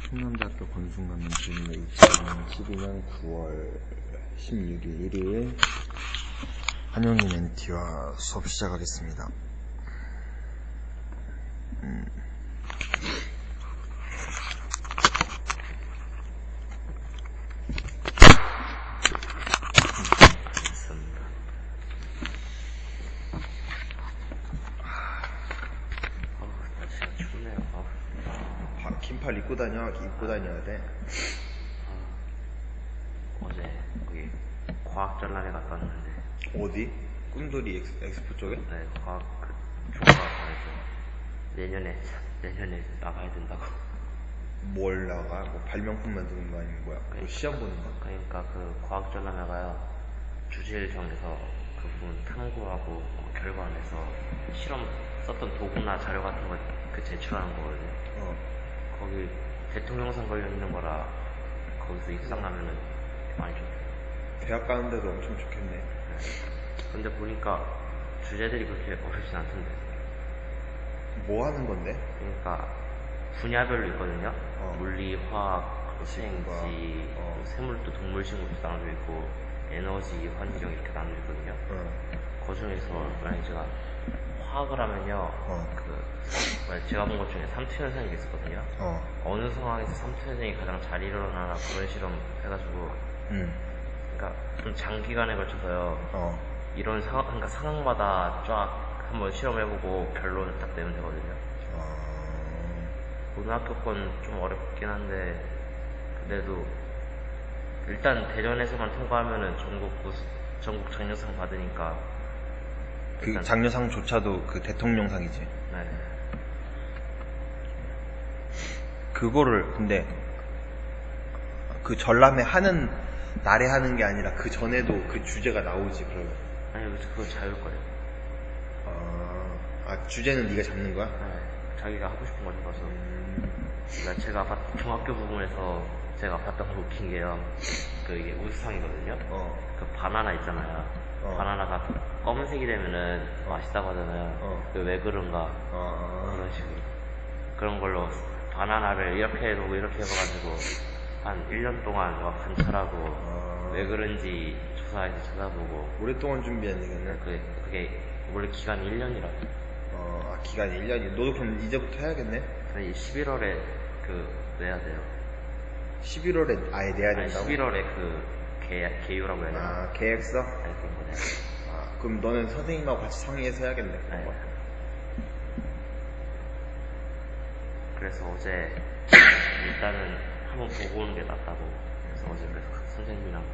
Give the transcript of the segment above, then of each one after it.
충남대학교 건순강연 주민의 2012년 9월 16일 1일 한영민 NT와 수업 시작하겠습니다. 긴팔 입고 다녀야 돼. 어제 거기 과학 전람회 갔다 왔는데. 어디? 꿈돌이 엑스포 쪽에? 네, 과학 총과학관에서 내년에 나가야 된다고. 뭘 나가? 뭐 발명품 만드는 거 아니면 뭐야? 그러니까, 시험 보는 거? 그러니까 그 과학 전람회가요, 주제를 정해서 그 부분 탐구하고 결과 내서 실험 썼던 도구나 자료 같은 거 제출하는 거거든요. 거기 대통령 상 걸려 있는 거라 거기서 입상하면은 많이 좋대요. 대학 가는데도 엄청 좋겠네. 네. 근데 보니까 주제들이 그렇게 어렵진 않던데. 뭐 하는 건데? 그러니까 분야별로 있거든요. 물리, 화학, 생지, 생물도 동물 식물도 나눠져 있고 에너지, 환경 이렇게 나눠져 있거든요. 그 중에서 만약에 제가 화학을 하면요, 제가 본 것 중에 삼투현상이 있었거든요. 어느 상황에서 삼투현상이 가장 잘 일어나나 그런 실험 해가지고, 그러니까 좀 장기간에 걸쳐서요, 이런 그러니까 상황마다 쫙 한번 실험해보고 결론을 딱 내면 되거든요. 고등학교 건 좀 어렵긴 한데, 그래도 일단 대전에서만 통과하면은 전국 장려상 받으니까. 그 장려상조차도 그 대통령상이지. 네. 그거를 근데 그 전람회 하는 날에 하는 게 아니라 그 전에도 그 주제가 나오지 그러면. 아니 그거 자유일 거예요. 주제는 네가 잡는 거야? 네. 자기가 하고 싶은 걸 해봐서. 그러니까 제가 중학교 부분에서 제가 봤던 거 웃긴 게요. 이게 우수상이거든요. 그 바나나 있잖아요. 바나나가 검은색이 되면은 맛있다고 하잖아요. 왜 그런가? 그런 식으로. 그런 걸로 바나나를 이렇게 해보고 이렇게 해봐가지고 한 1년 동안 막 관찰하고 왜 그런지 조사해서 찾아보고. 오랫동안 준비한 얘기네. 그게 원래 기간이 1년이라고. 기간이 1년이. 너도 그럼 이제부터 해야겠네? 아니 11월에 내야 돼요. 11월에 아예 내야 된다고? 11월에 개요라고 해야 되나? 계획서? 네, 그런 거네. 그럼 너는 선생님하고 같이 상의해서 해야겠네. 네. 그래서 어제 일단은 한번 보고 오는 게 낫다고. 그래서 어제 선생님이랑.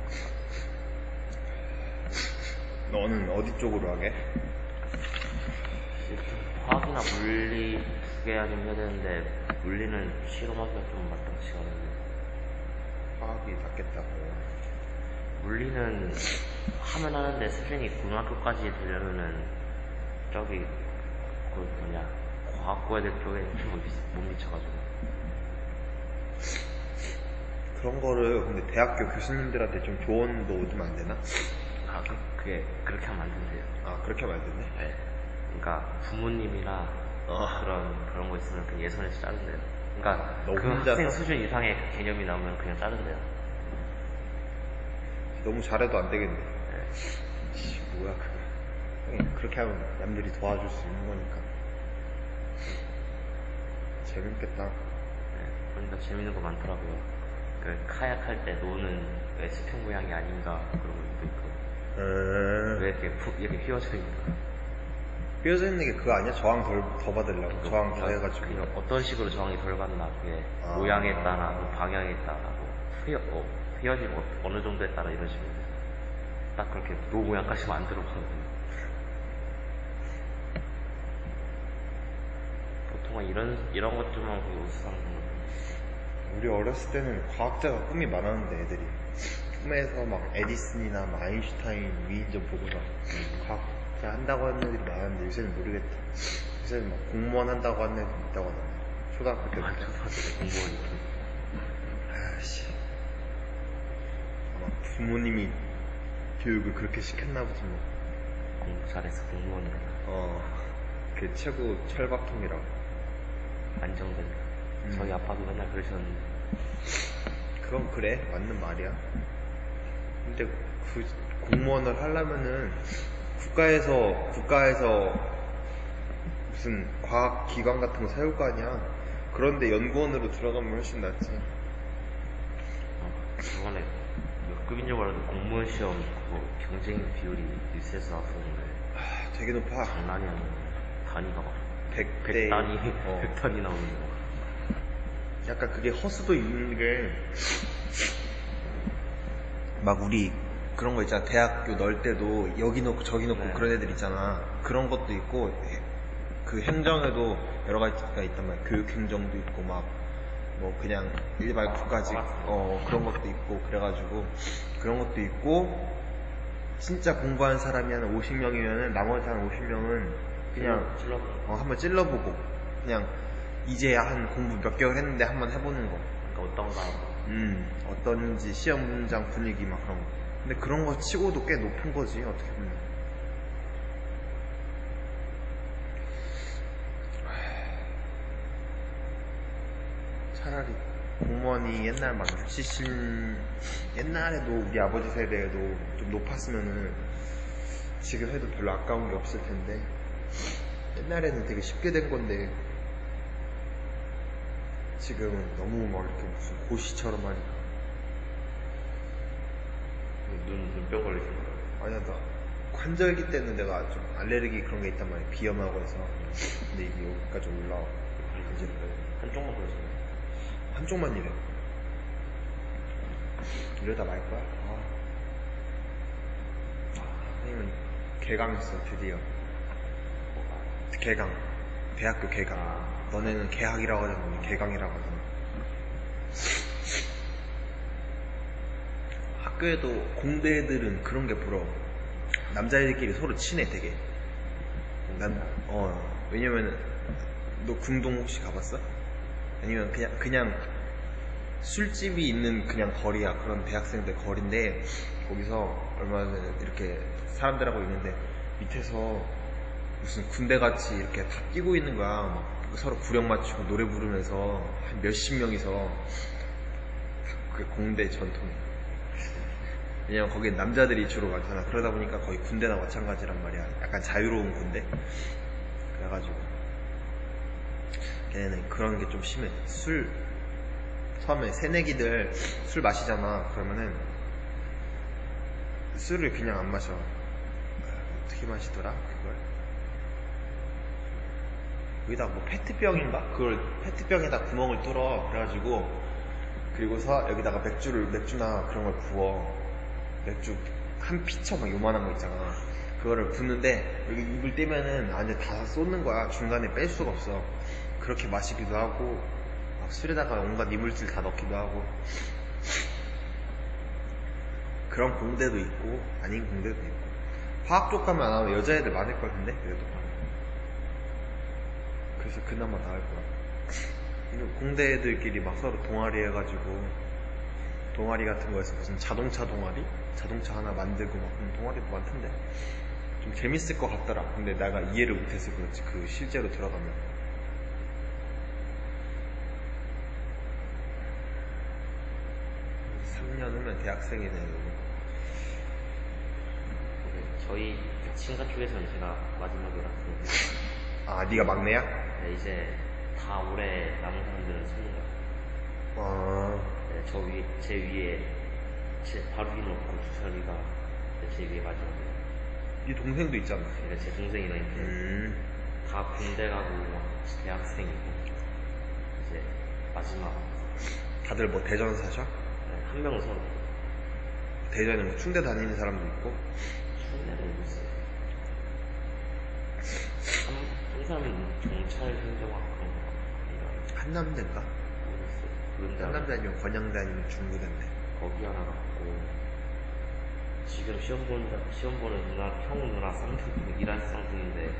너는 어디 쪽으로 하게? 화학이나 물리 두 개 아니면 해야 되는데 물리는 실험하기가 좀 마땅치가 않은데. 화학이 낫겠다고. 물리는 하면 하는데 수준이 고등학교까지 되려면은 저기 과학고 애들 쪽에 못 미쳐가지고. 그런 거를 근데 대학교 교수님들한테 좀 조언도 오면 안 되나? 그게 그렇게 하면 안 된대요. 그렇게 하면 안 되네? 네. 그러니까 부모님이나 그런 거 있으면 그냥 예선에서 자른대요. 그러니까 그 학생 수준 이상의 개념이 나오면 그냥 자른대요. 너무 잘해도 안 되겠네. 네. 뭐야 그거. 그렇게 하면 남들이 도와줄 수 있는 거니까. 재밌겠다. 네. 그러니까 재밌는 거 많더라고요. 카약 할 때 노는 수평 모양이 아닌가 그런 것도 있고. 왜 이렇게 휘어져 있는가? 휘어져 있는 게 그거 아니야? 저항 더 받으려고. 저항 더 해가지고. 그냥 어떤 식으로 저항이 덜 받나, 그게 모양에 따라, 방향에 따라, 휘어지면 어느 정도에 따라 이런 식으로. 딱 그렇게 노 모양까지 만들어봤거든요. 보통은 이런 것들만 그 우수상. 우리 어렸을 때는 과학자가 꿈이 많았는데 애들이 꿈에서 막 에디슨이나 막 아인슈타인 위인전 보고서 과학자 한다고 하는 애들이 많았는데 요새는 모르겠다. 요새는 막 공무원 한다고 하는 애들 있다고 하더라. 초등학교 때부터. 공무원이. 아마 부모님이 교육을 그렇게 시켰나 보지 뭐. 공부 잘해서 공무원이다. 그 최고 철밥통이라고. 안정된다. 저희 아빠도 맨날 그러셨는데. 그건 그래, 맞는 말이야. 근데 그 공무원을 하려면은 국가에서 무슨 과학기관 같은 거 세울 거 아니야. 그런데 연구원으로 들어가면 훨씬 낫지. 저번에 몇 급인 줄 몰라도 공무원 시험 그거 경쟁 비율이 뉴스에서 나왔었는데 되게 높아. 장난이 아니야. 단위가 막 100대 100단위 100단위 나오는 거. 약간 그게 허수도 있는 게 막 우리 그런 거 있잖아. 대학교 넣을 때도 여기 넣고 저기 넣고 네. 그런 애들 있잖아. 그런 것도 있고 그 행정에도 여러 가지가 있단 말이야. 교육행정도 있고 막 뭐 그냥 일반 국가직 그런 것도 있고 그래가지고 그런 것도 있고 진짜 공부한 사람이 한 50명이면은 나머지 한 50명은 그냥 한번 찔러보고 그냥 이제 한 공부 몇 개월 했는데 한번 해보는 거. 그러니까 어떤가 어떤지 시험장 분위기 막 그런 거. 근데 그런 거 치고도 꽤 높은 거지 어떻게 보면. 차라리 공무원이 옛날 막 옛날에도 우리 아버지 세대에도 좀 높았으면은 지금 해도 별로 아까운 게 없을 텐데 옛날에는 되게 쉽게 된 건데 지금은 너무 막 이렇게 무슨 고시처럼 하니까. 눈병 걸리신 거예요? 아니야, 나 관절기 때는 내가 좀 알레르기 그런 게 있단 말이야. 비염하고 해서. 근데 이게 여기까지 올라와. 이제 한쪽만 걸렸어요. 한쪽만 이래. 이러다 말 거야? 선생님은 개강했어, 드디어. 개강. 대학교 개강. 너네는 개학이라고 하잖아. 개강이라고 하잖아. 학교에도 공대 애들은 그런 게 부러워. 남자애들끼리 서로 친해, 되게. 왜냐면은, 너 궁동 혹시 가봤어? 아니면 그냥 술집이 있는 그냥 거리야. 그런 대학생들 거리인데, 거기서 얼마 전에 이렇게 사람들하고 있는데, 밑에서 무슨 군대같이 이렇게 다 끼고 있는 거야. 막 서로 구령 맞추고 노래 부르면서 한 몇십 명이서. 그게 공대 전통이야. 왜냐면 거기에 남자들이 주로 많잖아. 그러다 보니까 거의 군대나 마찬가지란 말이야. 약간 자유로운 군대. 그래가지고 걔네는 그런 게 좀 심해. 처음에 새내기들 술 마시잖아. 그러면은 술을 그냥 안 마셔. 어떻게 마시더라 그걸? 여기다 뭐 페트병인가? 그걸 페트병에다 구멍을 뚫어. 그래가지고 그리고서 여기다가 맥주나 그런 걸 부어. 맥주 한 피처 막 요만한 거 있잖아. 그거를 붓는데 여기 입을 떼면은 안에 다 쏟는 거야. 중간에 뺄 수가 없어. 그렇게 마시기도 하고 막 술에다가 온갖 이물질 다 넣기도 하고. 그런 공대도 있고 아닌 공대도 있고. 화학 쪽 가면 아마 여자애들 많을 걸 텐데 그래도. 그래서 그나마 나을 거야. 공대 애들끼리 막 서로 동아리 해가지고 동아리 같은 거에서 무슨 자동차 동아리? 자동차 하나 만들고 막 그런 동아리도 많던데 좀 재밌을 것 같더라. 근데 내가 이해를 못해서 그렇지. 그 실제로 들어가면 3년 후면 대학생이네. 저희 친가 쪽에서는 제가 마지막이라 네가 막내야? 네, 이제 다 올해 남은 사람들은 서는 거야. 네, 제 위에 제 바로 위에 놓고 주철이가 제 위에 마지막이에요. 네 동생도 있잖아. 네, 제 동생이랑 이렇게 다 군대 가고 대학생이고 이제 마지막. 다들 뭐 대전 사셔? 네, 한 명은 서로. 대전에 뭐 충대 다니는 사람도 있고. 충대는 모르겠어요. 한 사람은 경찰 행정학 그런 거. 한남대인가? 모르겠어요. 한남대 아니면 건양대 아니면 중부대인데. 거기 하나 갔고 지금 시험 보는 형 누나 쌍둥이 일한 쌍둥이인데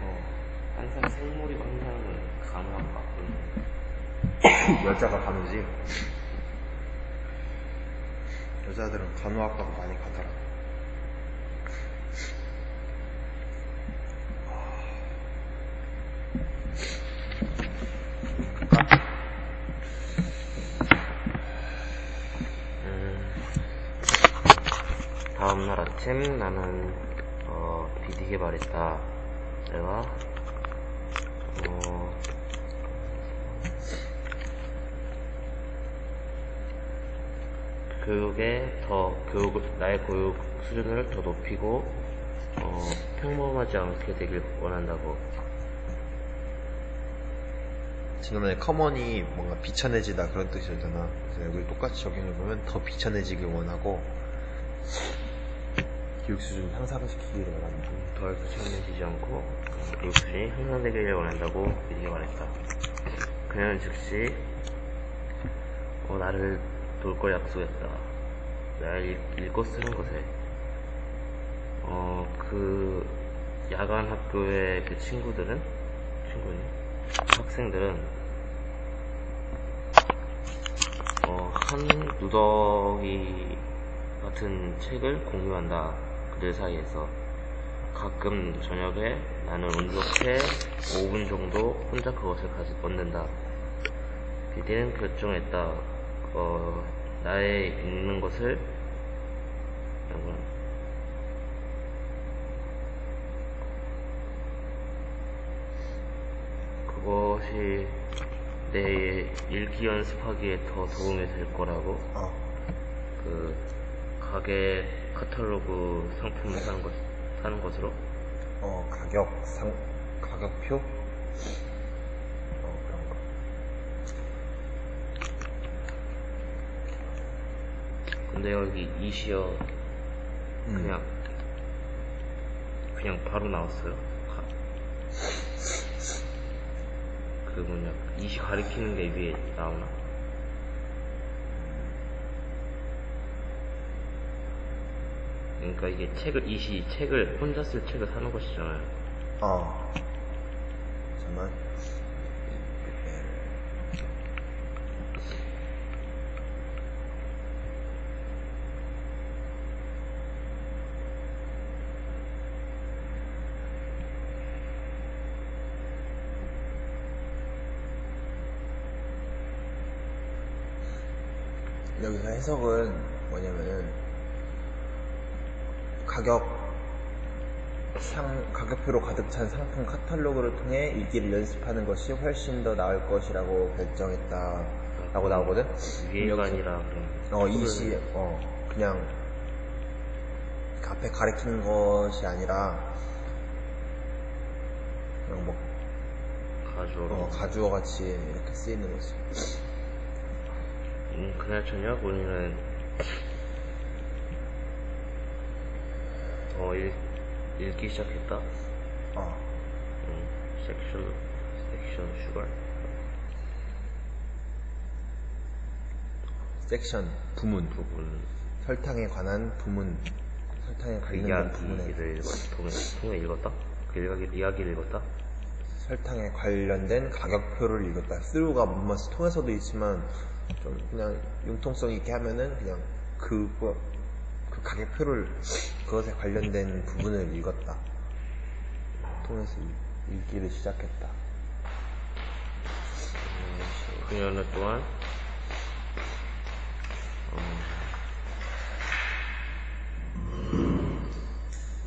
한 사람 생물이고 한 사람은 간호학과. 여자가 간호지. 여자들은 간호학과도 많이 가더라. 다음날 아침 나는 BD게 말했다. 내가 나의 교육 수준을 더 높이고 평범하지 않게 되길 원한다고. 지난번에 커먼이 뭔가 비천해지다 그런 뜻이었잖아. 그래서 여기 똑같이 적용해보면 더 비천해지길 원하고 교육 수준 향상시키기를 원한다. 덜 비천해지지 않고 교육 수준이 향상되기를 원한다고 BD게 말했다. 그녀는 즉시 나를 돌 걸 약속했다. 내가 읽고 쓰는 것에 그 야간 학교의 그 학생들은 한 누더기 같은 책을 공유한다. 그들 사이에서 가끔 저녁에 나는 운 좋게 5분 정도 혼자 그것을 얻는다. BD는 결정했다. 나의 읽는 것을 그것이 내 읽기 연습하기에 더 도움이 될 거라고. 그 가게 카탈로그 상품을 사는 것으로. 가격표? 그런 거. 근데 여기 이시어 그냥 바로 나왔어요. 이시 가리키는 게 위에 나오나? 그러니까 이게 책을 혼자 쓸 책을 사는 것이잖아요. 잠깐만. 여기서 해석은 뭐냐면은 가격표로 가득 찬 상품 카탈로그를 통해 읽기를 연습하는 것이 훨씬 더 나을 것이라고 결정했다 라고 나오거든. 위에가 아니라 그냥 앞에 가리키는 것이 아니라 그냥 뭐 가주어 같이 이렇게 쓰이는 거지. 그날 저녁 우리는 읽기 시작했다. 섹션 슈가. 섹션 부문. 설탕에 관한 부문. 설탕에 관련된 부문을 통해 읽었다. 그 이야기를 읽었다. 설탕에 관련된 가격표를 읽었다. 스루가 통해서도 있지만 좀 그냥 융통성 있게 하면은 그냥 그 가격표를 그것에 관련된 부분을 읽었다. 통해서 읽기를 시작했다. 그녀는 또한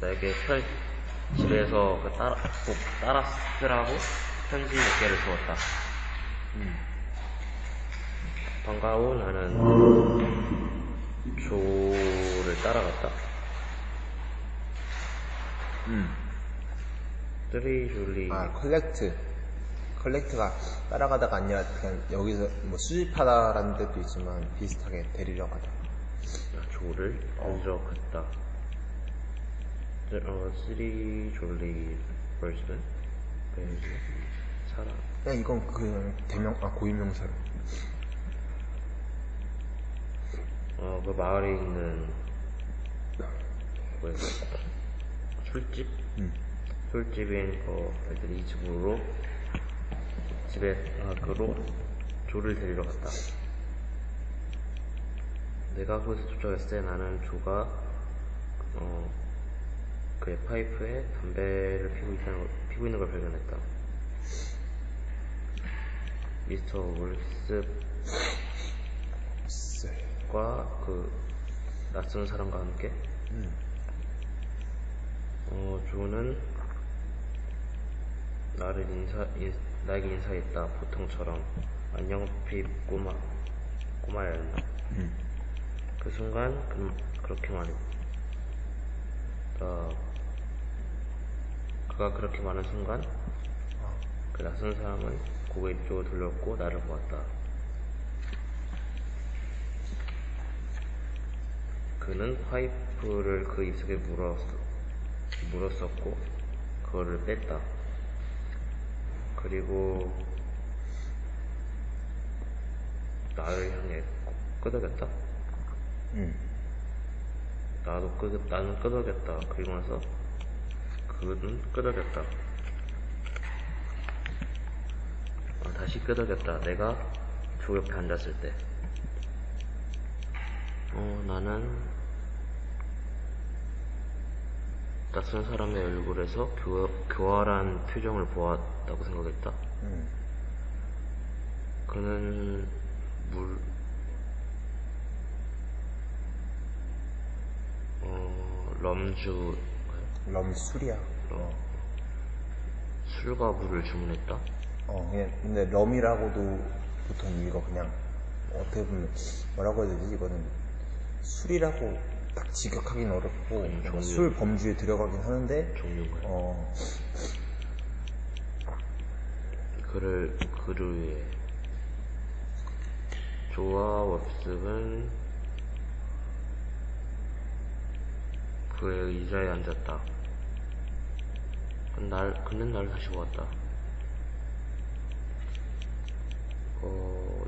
나에게 집에서 꼭 따라 쓰라고 편지 몇 개를 주었다. 방과 후 나는 조를 따라갔다. 줄리. 컬렉트가 따라가다가 아니라 그냥 여기서 뭐 수집하다라는 뜻도 있지만 비슷하게 데리러 가다. 조를 데리러 갔다. 줄리 버즈는 사람. 그냥 이건 그냥 고유명사로. 그 마을에 있는 술집? 술집인 애들이 집에 조를 데리러 갔다. 내가 거기서 도착했을 때 나는 조가 그의 파이프에 담배를 피고 있는 걸 발견했다. 미스터 울스과 그 낯선 사람과 함께 조는 나에게 인사했다. 보통처럼. 안녕, 핍, 꼬마였나. 그 순간, 그렇게 말했다. 그가 그렇게 말한 순간, 그 낯선 사람은 고개 이쪽으로 돌렸고, 나를 보았다. 그는 파이프를 그 입속에 물었었고, 그거를 뺐다. 그리고 나를 향해 끄덕였다. 나는 끄덕였다. 그리고 나서 그는 끄덕였다. 다시 끄덕였다. 내가 조 옆에 앉았을 때. 나는 낯선 사람의 얼굴에서 교활한 표정을 보았다고 생각했다. 그는 럼술이야. 술과 물을 주문했다. 그냥, 근데 럼이라고도 보통 읽어, 그냥. 어떻게 보면, 뭐라고 해야 되지? 이거는 술이라고 딱 직역하긴 어렵고, 술 범주에 들어가긴 하는데, 종류가. 그를 위해. 조와 웍습은 그의 의자에 앉았다. 그는 나를 다시 보았다.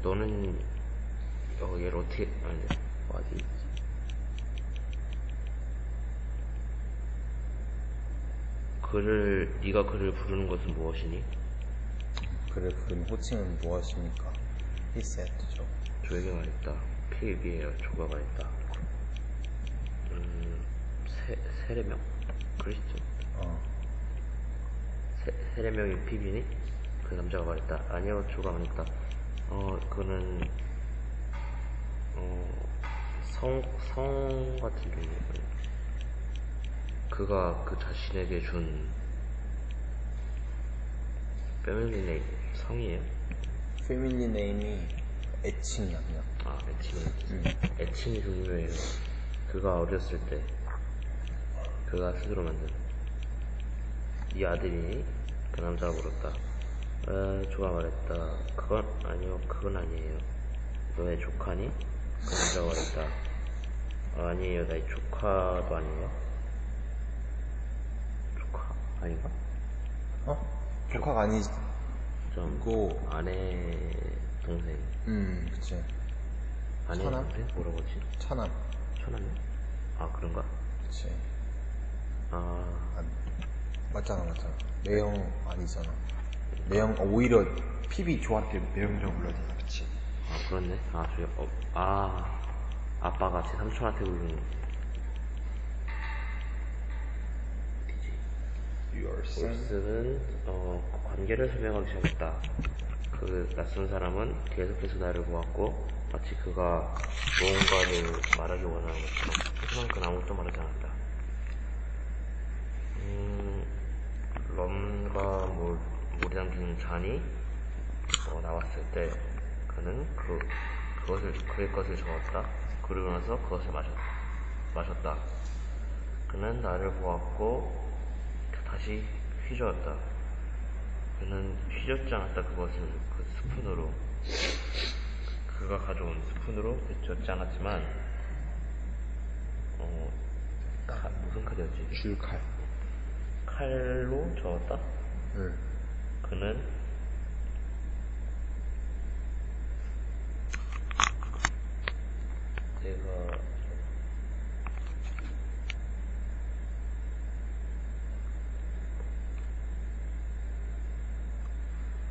너는 얘를 어떻게 어디 네가 그를 부르는 것은 무엇이니? 그를 부르는 호칭은 무엇입니까? He said to Joe. 조에게 말했다. 필비에요. 조가 말했다. 세례명? 크리스천? 세례명이 피비니? 그 남자가 말했다. 아니요, 조가 말했다. 그는 성 같은 종류. 그가 그 자신에게 준 패밀리 네임 성이에요? 패밀리 네임이 애칭이야, 그냥. 애칭이 종류예요. 그가 어렸을 때 그가 스스로 만든. 네 아들이니? 그 남자가 물었다. 조가 말했다. 그건 아니에요. 너의 조카니? 그 남자가 말했다. 아니에요. 나의 조카도 아니에요. 조카? 아닌가? 조카가 아니지. 고 아내 동생. 그치. 아내 동생? 뭐라고 하지? 차남. 처남이요? 그런가? 그치. 맞잖아. 매형 아니잖아. 매형, 오히려 피비 조한테 매형이라고 불러야 되나, 그치? 그렇네. 아빠가 제 삼촌한테 부르는. 올스는 관계를 설명하기 시작했다. 그 낯선 사람은 계속해서 나를 보았고 마치 그가 무언가를 말하기 원하는 것처럼. 하지만 그는 아무것도 말하지 않았다. 럼과 물이 담긴 잔이 나왔을 때 그는 그의 것을 저었다. 그러고 나서 그것을 마셨다. 그는 나를 보았고 다시 휘저었다. 그는 휘젓지 않았다. 그것을 그 스푼으로, 그가 가져온 스푼으로 휘젓지 않았지만 무슨 칼이었지? 줄칼. 칼로 저었다? 그는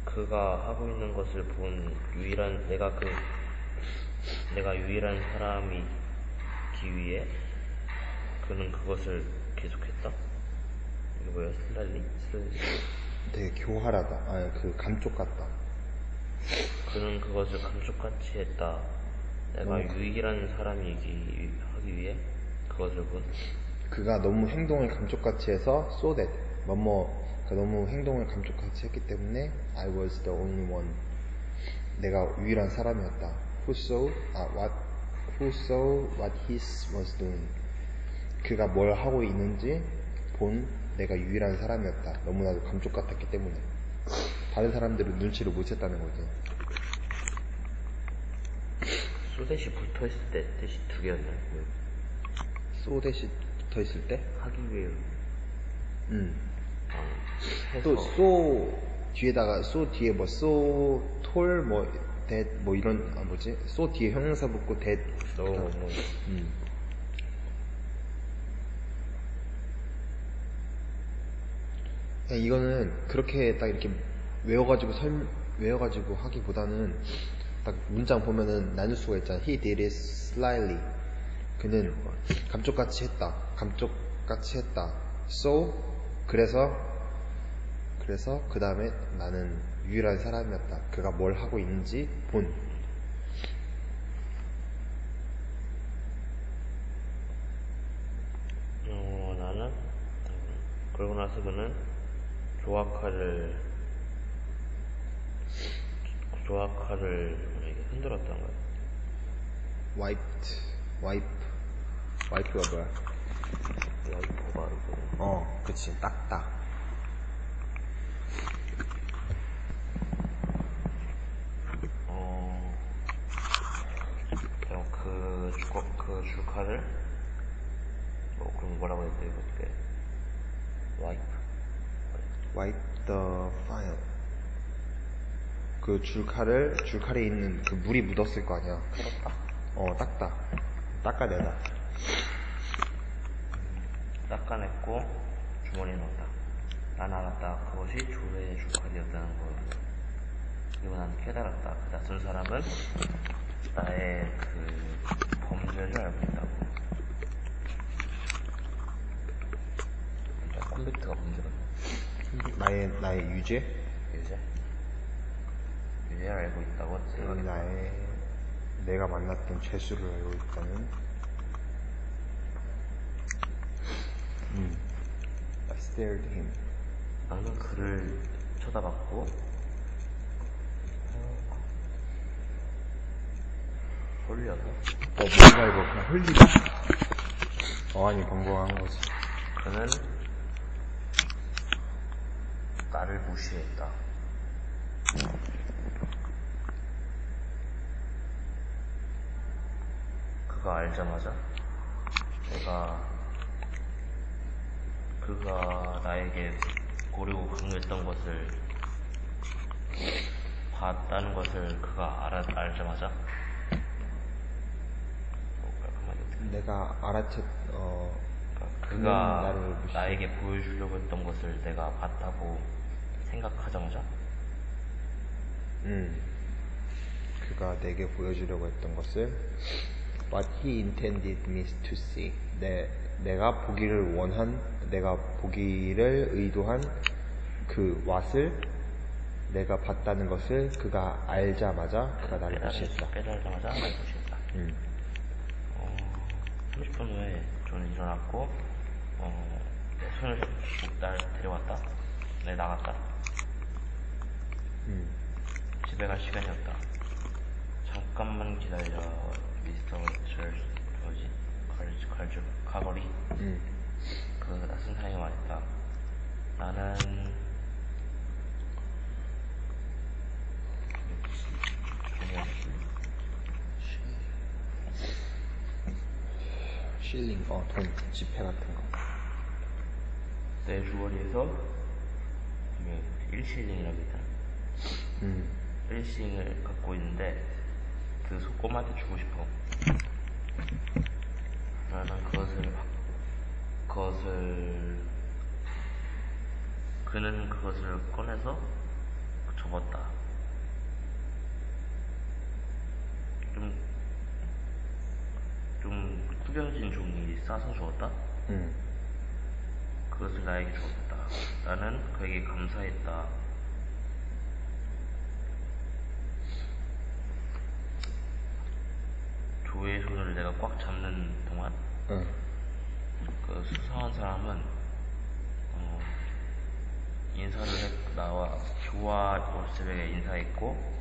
그가 하고 있는 것을 본 내가 유일한 사람이기 위해 그는 그것을 계속했다. 이게 뭐야? 슬랄리? 되게 교활하다. 감쪽 같다. 그는 그것을 감쪽같이 했다. 내가 유일한 사람이기 위해 그것을 본? 그가 너무 행동을 감쪽같이 해서 so that 그가 너무 행동을 감쪽같이 했기 때문에 I was the only one. 내가 유일한 사람이었다. Who saw what he was doing. 그가 뭘 하고 있는지 본 내가 유일한 사람이었다. 너무나도 감쪽같았기 때문에. 다른 사람들은 눈치를 못 챘다는 거지. 소댓이 붙어있을 때 뜻이 두 개였나요? 소댓이 붙어있을 때? 하기 위해 또 소 뒤에다가 소 뒤에 뭐 소 톨 뭐 that 뭐 이런 뭐지? 소 뒤에 형용사 붙고 that 이거는 그렇게 딱 이렇게 외워가지고 하기보다는 딱 문장 보면은 나눌 수가 있잖아. He did it slyly. 그는 감쪽같이 했다. So 그래서 그 다음에 나는 유일한 사람이었다. 그가 뭘 하고 있는지 본. 나는 그러고 나서 그는 조아카를 흔들었던 거야. 와이프가 뭐야? 와이프가 바르고. 그치. 딱딱. 그 줄카를 그럼 뭐라고 했대 그때? Wipe the file. 그 줄칼에 있는 그 물이 묻었을 거 아니야. 닦아내다. 닦아냈고 주머니에 넣었다. 난 알았다. 그것이 조회의 줄칼이었다는 걸. 그리고 난 깨달았다. 그 낯선 사람은 나의 그 범죄를 알고 있다고. 컴퓨터가 범죄였나? 나의 유죄? 유죄를 알고 있다고 생각했다. 내가 만났던 죄수를 알고 있다는. I stared him. 나는 그를 쳐다봤고 홀려서. 뭐가 이거 그냥 흘리다? 어안이 벙벙한 거지. 그는 나를 무시했다. 그가 알자마자 그가 나에게 고르고 강요했던 것을 봤다는 것을 그가 알자마자 내가 그가 나에게 보여주려고 했던 것을 내가 봤다고 생각하자마자 그가 내게 보여주려고 했던 것을 What he intended me to see. 내가 보기를 의도한 그 what을 내가 봤다는 것을 그가 알자마자 그가 나를 무시했다. 깨달자마자 나를 무시했다. 30분 후에 저는 일어났고 손을 잡고 날 데려왔다. 내 나갔다. 집에 갈 시간이었다. 잠깐만 기다려, 미스터 가거리. 그 낯선 사람이 말했다. 나는 실링, 돈, 지폐 같은 거. 내 주머니에서 1실링이라고 했잖아. 1실링을 갖고 있는데 그 꼬마한테 주고 싶어. 나는 그는 그것을 꺼내서 접었다. 좀 구겨진 종이 싸서 주었다. 그것을 나에게 주었다. 나는 그에게 감사했다. 조의 손을 내가 꽉 잡는 동안 그 수상한 사람은 인사를 나와 조와 모습에게 인사했고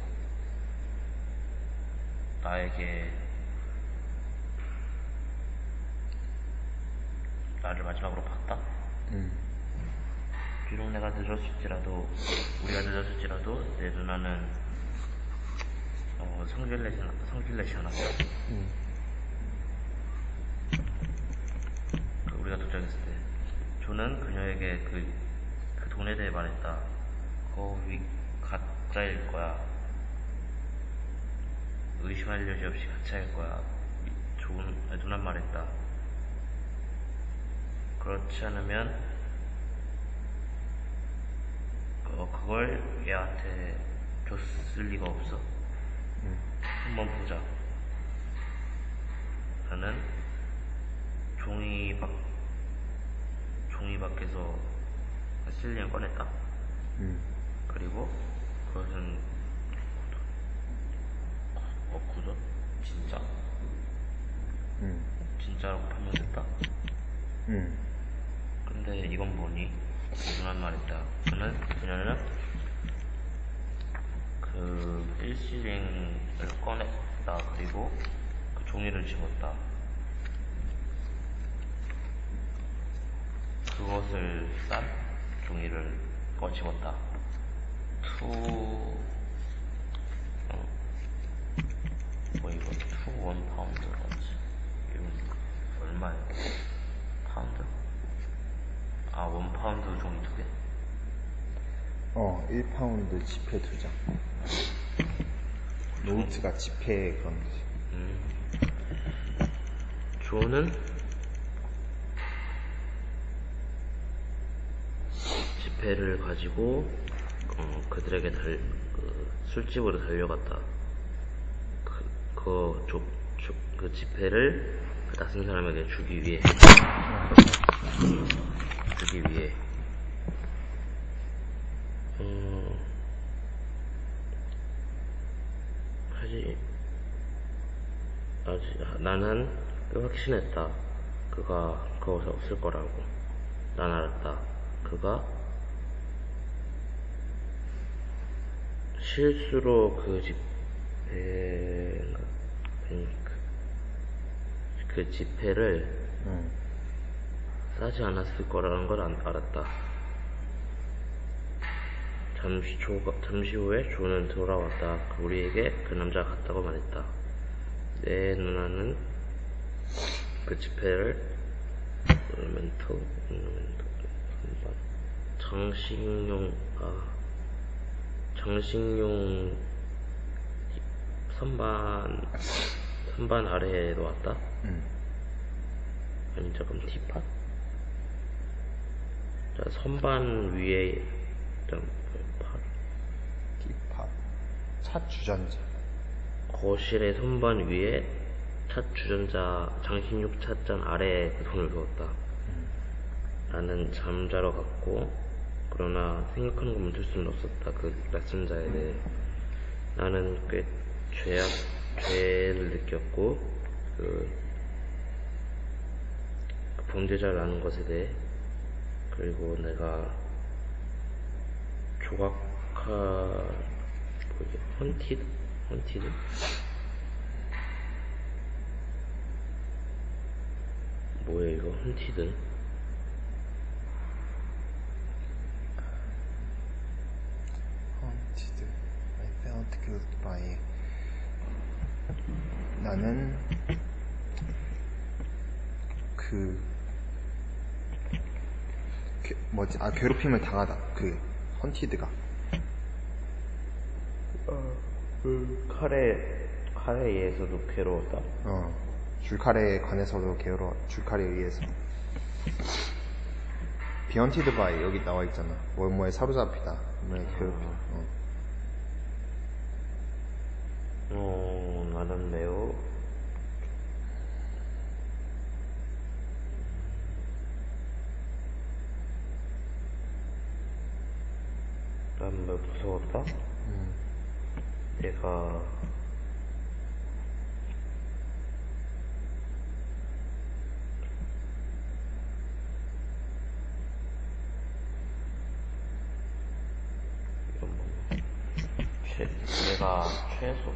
나를 마지막으로 봤다. 비록 내가 늦었을지라도 우리가 늦었을지라도 내 누나는 성질내지 않았다. 우리가 도착했을 때 조는 그녀에게 그 돈에 대해 말했다. 거위 가짜일 거야. 의심할 여지 없이 가짜일 거야. 누난 말했다. 그렇지 않으면 그걸 얘한테 줬을 리가 없어. 한번 보자. 나는 종이 밖에서 실링을 꺼냈다. 그리고 그것은 구조? 진짜라고 판명됐다. 근데 이건 뭐니? 누난 말했다. 그녀는 그 1실링을 꺼냈다. 그리고 그 종이를 집었다. 그것을 싼 종이를 집었다. 원 파운드 같지. 이건 얼마야? 파운드? 원 파운드 종이 2개? 1파운드 지폐 2장. 노트가 지폐 그런 거지. 조는 지폐를 가지고 그들에게 술집으로 달려갔다. 그 지폐를 그 낯선 사람에게 주기 위해 나는 확신했다. 그가 그것에 없을 거라고. 난 알았다. 그가 실수로 그 지폐를 싸지 않았을 거라는 걸 알았다. 잠시 후에 조는 돌아왔다. 우리에게 그 남자가 갔다고 말했다. 내 누나는 그 지폐를 장식용 선반 아래에 놓았다. 아니 잠깐 티팟? 자, 선반 위에 티팟 찻 주전자. 거실의 선반 위에 찻 주전자 장식용 찻잔 아래에 그 돈을 두었다. 나는 잠자러 갔고 그러나 생각하는 걸 멈출 수는 없었다. 그 낯선 자에 대해 나는 꽤 죄를 느꼈고 그 범죄자를 아는 것에 대해, 그리고 내가 헌티드? 뭐야 이거 헌티드? I felt killed by. 나는 괴롭힘을 당하다. 헌티드가. 칼에 의해서도 괴로웠다. 줄칼에 관해서도 줄칼에 의해서. 비헌티드 바이 여기 나와 있잖아. 뭐에 사로잡히다. 뭐에 괴롭히다. 나는 매우 무서웠다. 내가 내가 최소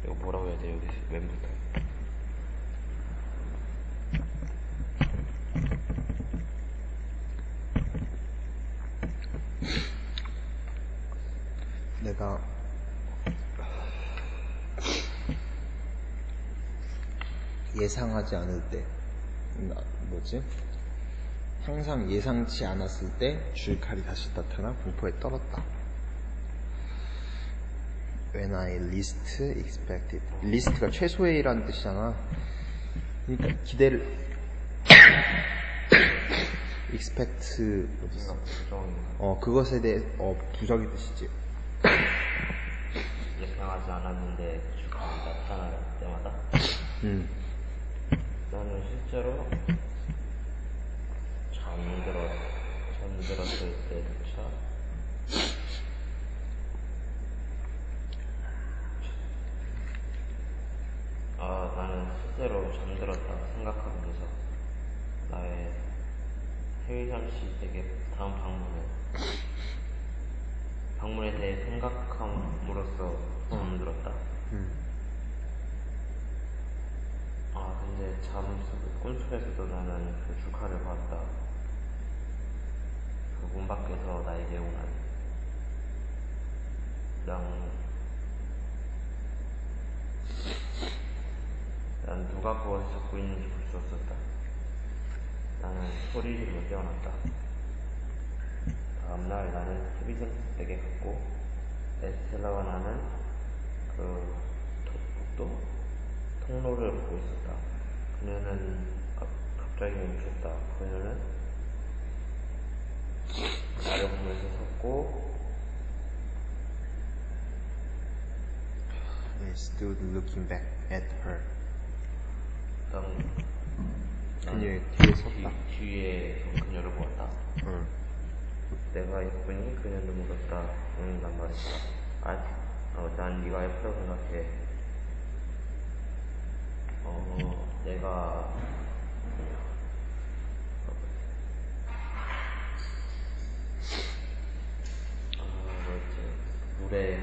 이거 뭐라고 해야 돼? 여기 맨부터 내가 예상하지 않을 때 뭐지? 항상 예상치 않았을 때 줄칼이 다시 나타나 공포에 떨었다. When I least expected. least가 최소의라는 뜻이잖아. 그러니까 기대를 expect 그것에 대해 부정의 뜻이지. 예상하지 않았는데 줄칼이 나타날 때마다 나는 실제로 잠들었을 때조차 나는 실제로 잠들었다 생각하면서 나의 해외장시 댁의 다음 방문에 대해 생각함으로써 잠들었다. 근데 꿈속에서도 나는 그 줄칼을 봤다. 그 문 밖에서 나에게 오는 난 누가 그것을 잡고 있는지 볼 수 없었다. 나는 소리 지르며 깨어났다. 다음날 나는 헤비슨 댁에 갔고 에스텔라와 나는 그 복도 통로를 보고 있었다. 그녀는 갑자기 멈췄다. 그녀는 나를 보면서 섰고 I stood looking back at her. 그녀의 뒤에 섰다. 뒤에서 그녀를 보았다. 내가 예쁘니 그녀는 물었다. 난 말했다. 난 네가 예쁘다고 생각해. 내가 물에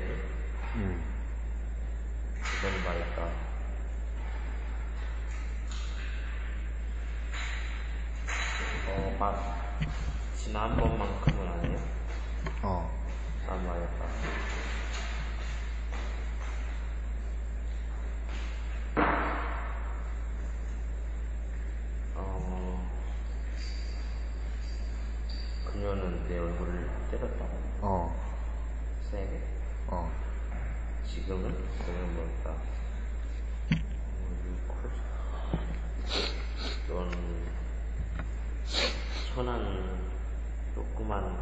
그건 말했다. 지난번만큼은 아니야. 난 말했다. 그녀는 내 얼굴을 때렸다. 세게. 지금은 그녀는 뭐였다. 넌 천한 조그만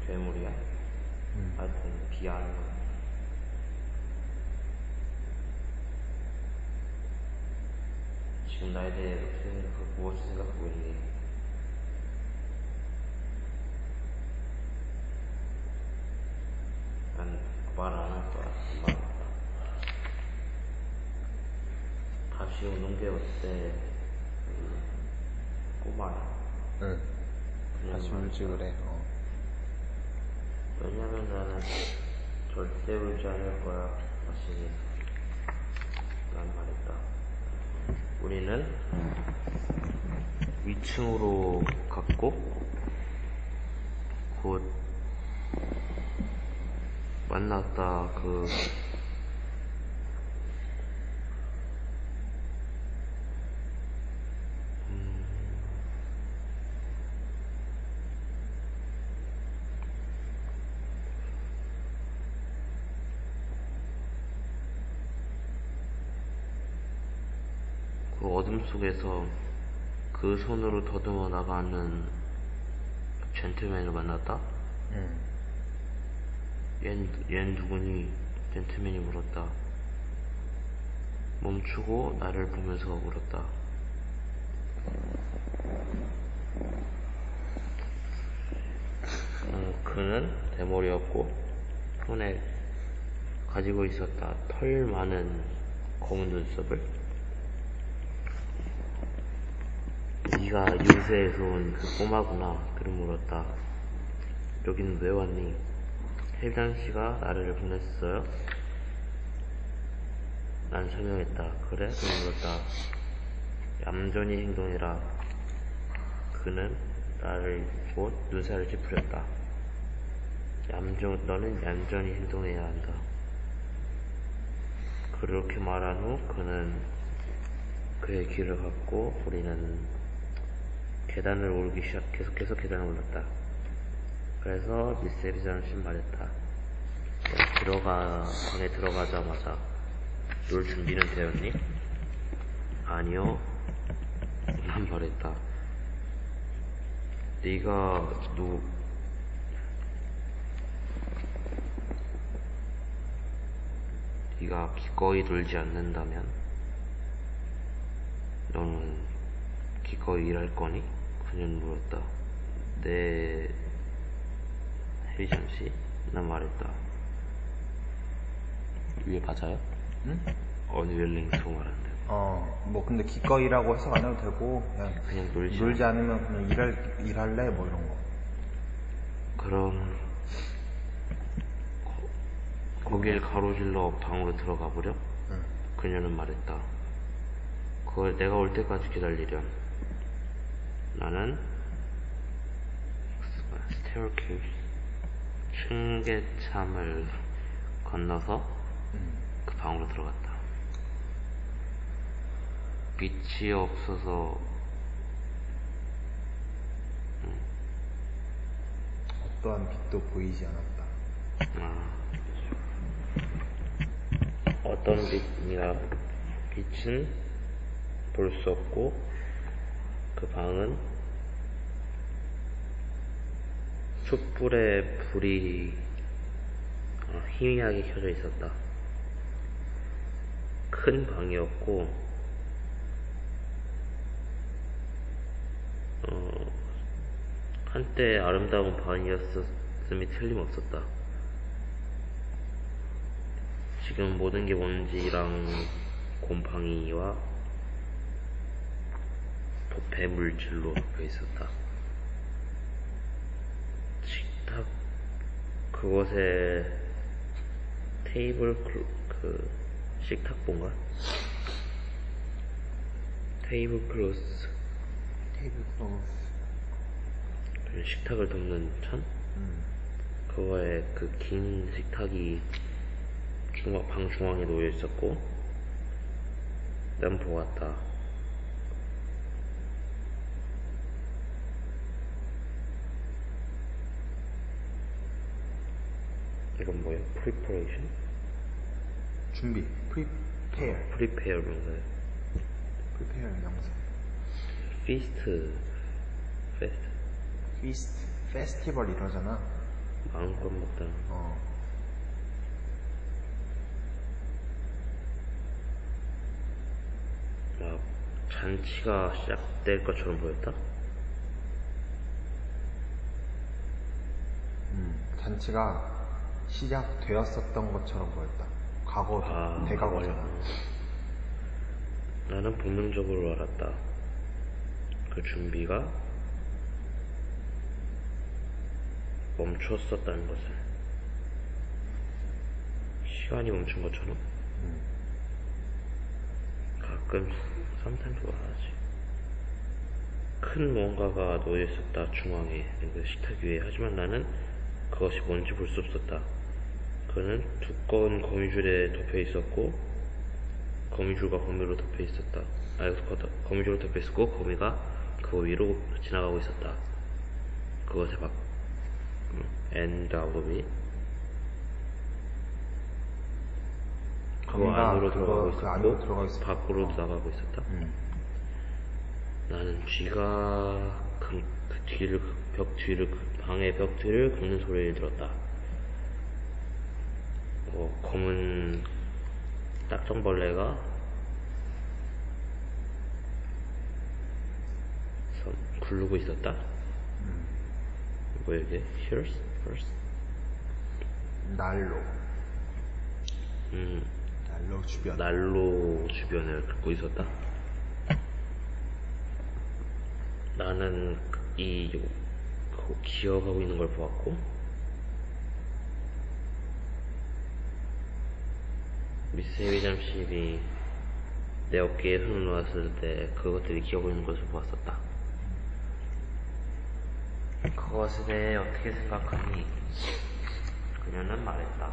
괴물이야. 하여튼 비하하는 거야. 지금 나에 대해 무엇을 생각하고 있니? 난 말 안 할 거야. 말했다. 다시 오는 게 어때? 꼬마야. 다시 울지 그래. 왜냐면 나는 절대 울지 않을 거야. 다시. 난 말했다. 우리는 위층으로 갔고 곧 만났다. 그 어둠 속에서 그 손으로 더듬어 나가는 젠틀맨을 만났다? 얜 누구니? 젠틀맨이 물었다. 멈추고 나를 보면서 물었다. 그는 대머리였고 손에 가지고 있었다. 털 많은 검은 눈썹을. 네가 요새에서 온 그 꼬마구나. 그를 물었다. 여기는 왜 왔니? 혜장 씨가 나를 보냈어요. 난 설명했다. 그래? 그는 물었다. 얌전히 행동해라. 그는 나를 곧 눈살을 찌푸렸다. 너는 얌전히 행동해야 한다. 그렇게 말한 후 그는 그의 귀를 갖고 우리는 계단을 오르기 계속해서 계단을 올랐다. 그래서 미스 에비자는 말했다. 방에 들어가자마자 놀 준비는 되었니? 아니요. 난 말했다. 네가 기꺼이 놀지 않는다면 너는 기꺼이 일할 거니? 그는 물었다. 네, 혜리잠시 난 말했다. 위에 맞아요? 응? 어느 웰링스로 말하는데. 뭐 근데 기꺼이라고 해석 안 해도 되고 그냥 놀지 않으면 그냥 일할래 뭐 이런 거. 그럼 거길 가로질러 방으로 들어가 보려? 응. 그녀는 말했다. 그걸 내가 올 때까지 기다리렴. 나는 스테어케이스 층계참을 건너서 그 방으로 들어갔다. 빛이 없어서 어떠한 빛도 보이지 않았다. 어떤 빛은 볼 수 없고 그 방은 촛불에 불이 희미하게 켜져 있었다. 큰 방이었고 한때 아름다운 방이었음이 틀림없었다. 지금 모든 게 먼지랑 곰팡이와 배물질로 덮여 있었다. 식탁 그곳에 식탁본가? 테이블 클로스 식탁을 덮는 천? 그거에 그 긴 식탁이 방 중앙에 놓여 있었고 난 보았다. 이건 뭐야? preparation? 준비. prepare 명사야. prepare 명사. feast 페스티벌 이러잖아. 마음껏 먹다. 막 잔치가 시작될 것처럼 보였다? 잔치가 시작되었었던 것처럼 보였다. 대과거잖아. 나는 본능적으로 알았다. 그 준비가 멈추었었다는 것을. 시간이 멈춘 것처럼. 가끔 sometimes 말하지. 큰 뭔가가 놓여있었다. 중앙에 그 식탁 위에. 하지만 나는 그것이 뭔지 볼 수 없었다. 그는 두꺼운 거미줄에 덮여 있었고 거미줄과 거미로 덮여 있었다. 거미줄로 덮여 있었고 거미가 그 위로 지나가고 있었다. 그것에 and out of it. 그 안으로 들어가고 있었고 밖으로 나가고 있었다. 나는 쥐가 방의 벽 뒤를 긁는 소리를 들었다. 검은 딱정벌레가 굴르고 있었다. 뭐야 이게? First? 난로 주변을 긁고 있었다. 나는 기어가고 있는 걸 보았고 미스 윌리엄십이 내 어깨에 손을 놓았을 때 그것들이 기억을 있는 것을 보았었다. 그것에 대해 어떻게 생각하니? 그녀는 말했다.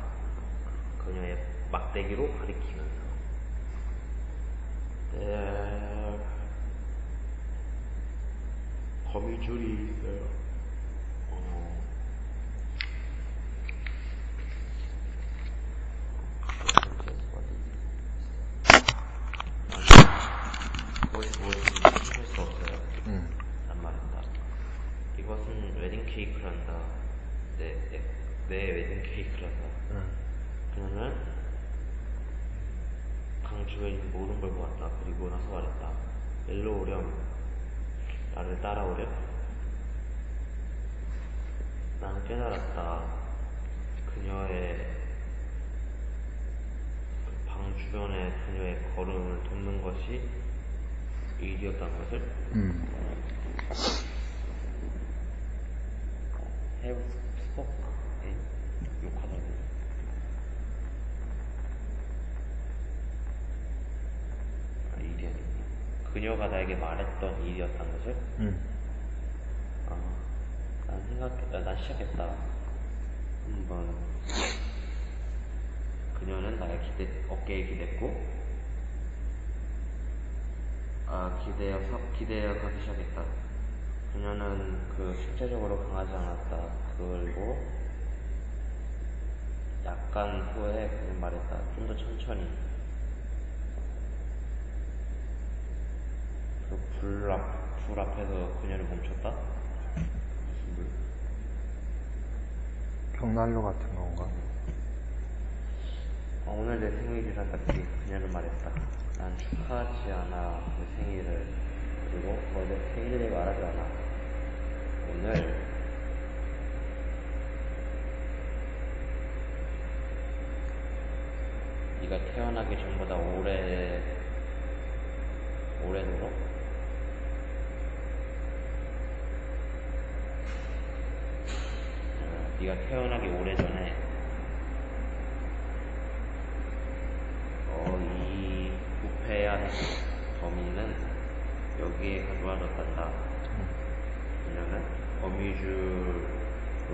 그녀의 막대기로 가리키면서. 거미줄이 있어요. 그것이 무엇인지 찾을 수 없어요. 난 말했다. 이것은 웨딩 케이크란다. 내 웨딩 케이크란다. 그녀는 강 주변에 있는 모든 걸 보았다. 그리고 나서 말했다. 일로 오렴. 나를 따라오렴. 나는 깨달았다. 그녀의 방 주변에 그녀의 걸음을 돕는 것이 일이었다는 것을. Have spoken. 욕하다고. 일이 아니구나. 그녀가 나에게 말했던 일이었다는 것을. 난 시작했다. 한번. 그녀는 나의 어깨에 기댔고, 기대어 가기 시작했다. 그녀는 실제적으로 강하지 않았다. 그리고 약간 후에 그는 말했다. 좀 더 천천히. 불 앞에서 그녀를 멈췄다. 무슨 불? 벽난로 같은 건가? 오늘 내 생일이란답지. 그녀는 말했다. 난 축하하지 않아. 내 생일을. 그리고 내 생일을 말하지 않아. 오늘 네가 태어나기 전보다 오래도록 네가 태어나기 오래전에 이 부패한 범인은 여기에 가져와졌단다. 그녀는 거미줄로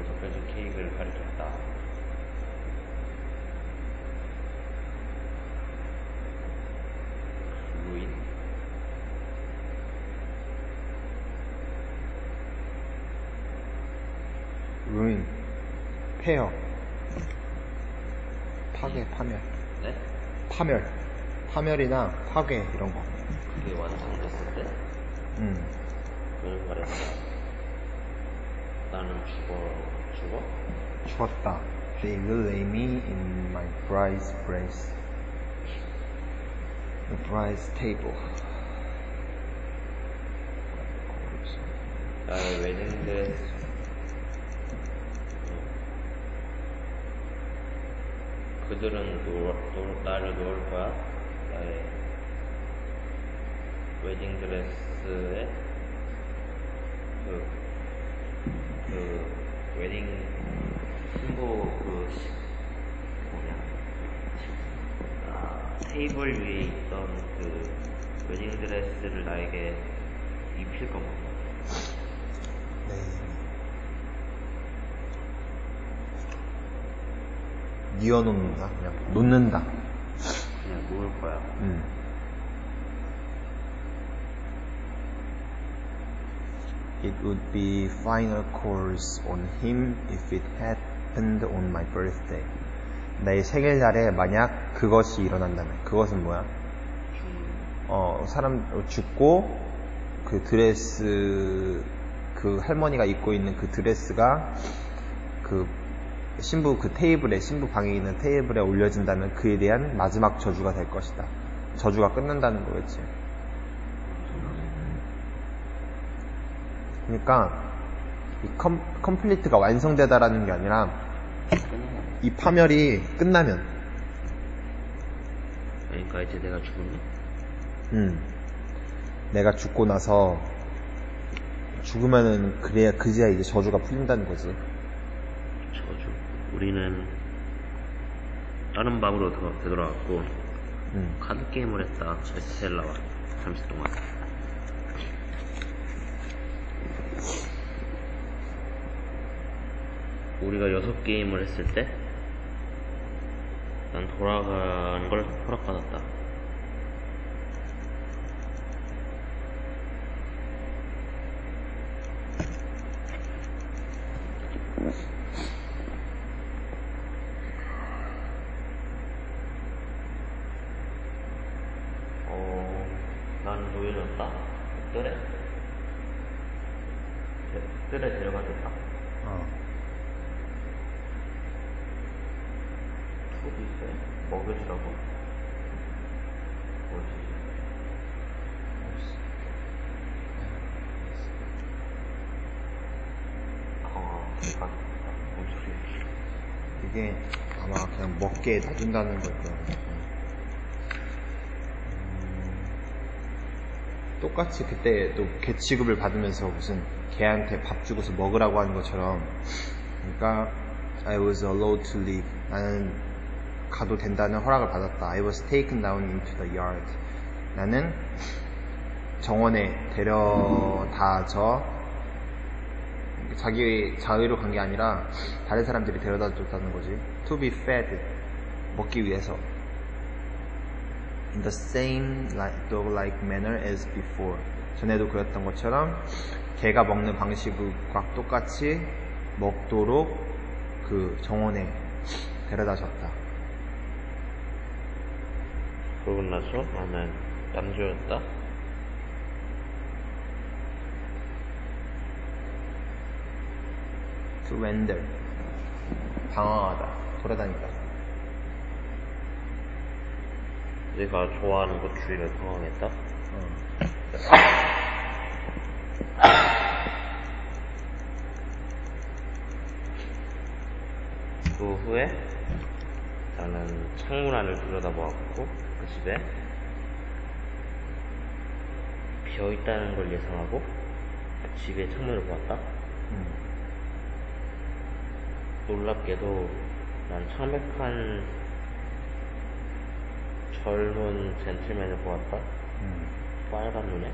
덮여진 케이크를 가리켰다. ruin, 폐허, 파멸. 네? 파멸이나 파괴 이런 거. 그게 완성됐을 때? 그런 말했다. 나는 죽었다. They will lay me in my bride's place. The bride's table. 나의 웨딩드레스 그들은 나를 놓을 거야. 나의 웨딩드레스에 웨딩 신부 테이블 위에 있던 웨딩드레스를 나에게 입힐 겁니다. 네. 뉘어놓는다. 그냥 놓는다. 그냥 놓을 거야. It would be final course on him if it happened on my birthday. 내 생일날에 만약 그것이 일어난다면. 그것은 뭐야? 사람 죽고 그 드레스, 그 할머니가 입고 있는 그 드레스가 신부 신부 방에 있는 테이블에 올려진다면 그에 대한 마지막 저주가 될 것이다. 저주가 끝난다는 거겠지. 그러니까 이 컴플리트가 완성되다라는 게 아니라 이 파멸이 끝나면. 그러니까 이제 내가 죽으면? 내가 죽고 나서 죽으면은 그제야 이제 저주가 풀린다는 거지. 저주. 우리는 다른 방으로 되돌아갔고 카드 게임을 했다. 에스텔라와 잠시 동안. 우리가 6게임을 했을 때 난 돌아가는 걸 허락받았다. 난 노예였다. 뜰에 데려가졌다. 어디 있어요? 먹여주라고? 뭐지? 강아, 뭔 소리야? 이게 아마 그냥 먹게 놔둔다는 걸 거야. 똑같이 그때 또 개 취급을 받으면서 무슨 개한테 밥 주고서 먹으라고 하는 것처럼, 그러니까 I was allowed to leave. 나는 가도 된다는 허락을 받았다. I was taken down into the yard. 나는 정원에 데려다져, 자기 자의로 간 게 아니라 다른 사람들이 데려다 줬다는 거지. To be fed. 먹기 위해서. In the same dog-like manner as before. 전에도 그랬던 것처럼 개가 먹는 방식과 똑같이 먹도록 그 정원에 데려다 줬다. 그러고 나서 나는 양주였다. To wander. 방황하다. 돌아다니다. 내가 좋아하는 것 주위를 방황했다. 그 후에 나는 창문 안을 들여다보았고 그 집에 비어있다는 걸 예상하고 집에 창문을 보았다. 놀랍게도 난 창백한 젊은 젠틀맨을 보았다. 빨간 눈에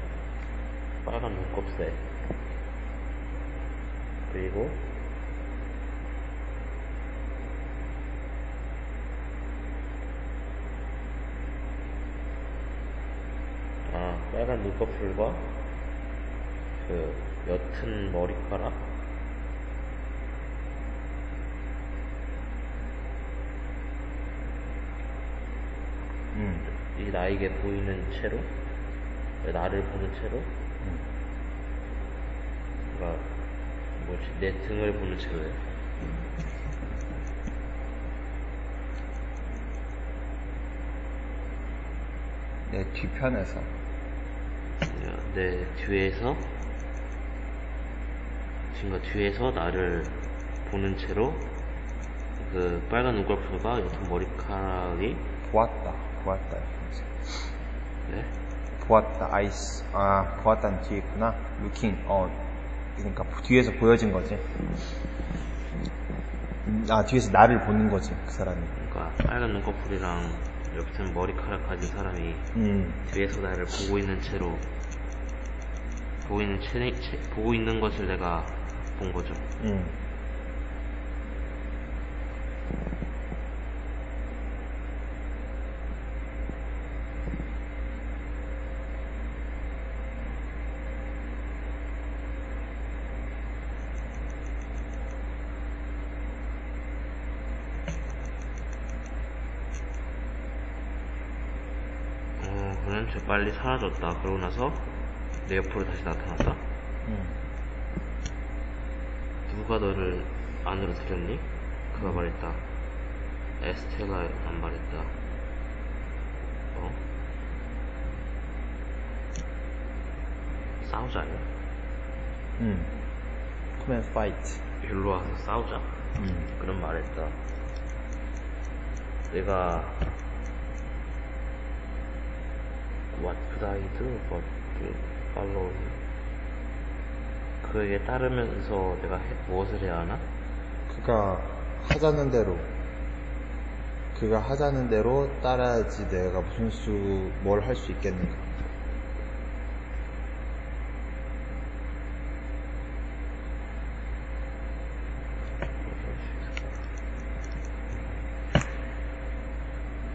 빨간 눈곱새. 그리고 빨간 눈꺼풀과 그 옅은 머리카락, 이 나에게 보이는 채로, 나를 보는 채로, 그러니까 뭐지, 내 등을 보는 채로요. 내 뒤편에서, 내 뒤에서, 친구가 뒤에서 나를 보는 채로 그 빨간 눈꺼풀과 옅은 머리카락이 보았다. 네? 보았다. 아이스. 보았다는 뒤에 있구나. looking. 그러니까 뒤에서 보여진 거지. 뒤에서 나를 보는 거지, 그 사람이. 그러니까 빨간 눈꺼풀이랑 옅은 머리카락 가진 사람이 뒤에서 나를 보고 있는 채로 보고 있는 것을 내가 본 거죠. 그는 재빨리 사라졌다. 그러고 나서 내 옆으로 다시 나타났다. 누가 너를 안으로 들였니? 그가 말했다. 에스텔라란 말했다. 싸우자요? Come and fight. 일로 와서 싸우자. 그런 말했다. 내가 What could I do but to follow him? 그에게 따르면서 내가 무엇을 해야 하나? 그가 하자는 대로 그가 하자는 대로 따라야지 내가 뭘 할 수 있겠는가.